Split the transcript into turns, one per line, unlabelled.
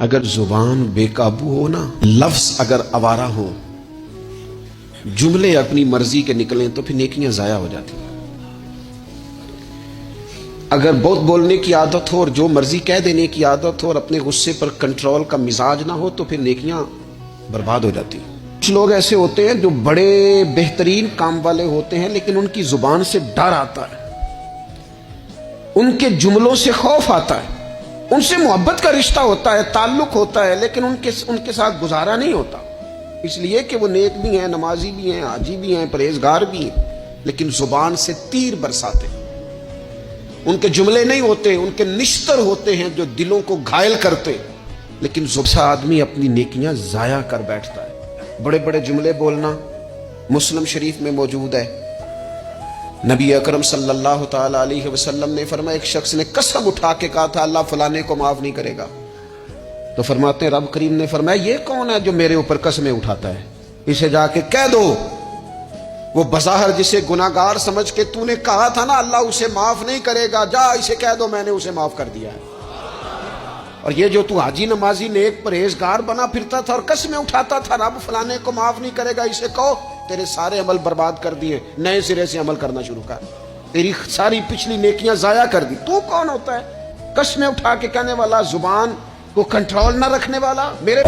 اگر زبان بے قابو ہو نا، لفظ اگر آوارہ ہو، جملے اپنی مرضی کے نکلیں تو پھر نیکیاں ضائع ہو جاتی ہیں۔ اگر بہت بولنے کی عادت ہو اور جو مرضی کہہ دینے کی عادت ہو اور اپنے غصے پر کنٹرول کا مزاج نہ ہو تو پھر نیکیاں برباد ہو جاتی ہیں۔ کچھ لوگ ایسے ہوتے ہیں جو بڑے بہترین کام والے ہوتے ہیں لیکن ان کی زبان سے ڈر آتا ہے، ان کے جملوں سے خوف آتا ہے، ان سے محبت کا رشتہ ہوتا ہے، تعلق ہوتا ہے، لیکن ان کے ساتھ گزارا نہیں ہوتا، اس لیے کہ وہ نیک بھی ہیں، نمازی بھی ہیں، حاجی بھی ہیں، پرہیزگار بھی ہیں، لیکن زبان سے تیر برساتے ہیں۔ ان کے جملے نہیں ہوتے، ان کے نشتر ہوتے ہیں جو دلوں کو گھائل کرتے، لیکن زبان آدمی اپنی نیکیاں ضائع کر بیٹھتا ہے۔ بڑے بڑے جملے بولنا مسلم شریف میں موجود ہے، نبی اکرم صلی اللہ تعالی علیہ وسلم نے فرمایا، ایک شخص نے قسم اٹھا کے کہا تھا اللہ فلانے کو معاف نہیں کرے گا، تو فرماتے ہیں رب کریم نے فرمایا یہ کون ہے جو میرے اوپر قسمیں اٹھاتا ہے، اسے جا کے کہہ دو۔ وہ بظاہر جسے گناہگار سمجھ کے تو نے کہا تھا نا اللہ اسے معاف نہیں کرے گا، جا اسے کہہ دو میں نے اسے معاف کر دیا ہے۔ اور یہ جو تو حاجی نمازی نیک پرہیزگار بنا پھرتا تھا اور قسمیں اٹھاتا تھا رب فلانے کو معاف نہیں کرے گا، اسے کہو تیرے سارے عمل برباد کر دیے، نئے سرے سے عمل کرنا شروع کر، تیری ساری پچھلی نیکیاں ضائع کر دی۔ تو کون ہوتا ہے قسمیں اٹھا کے کہنے والا، زبان کو کنٹرول نہ رکھنے والا؟ میرے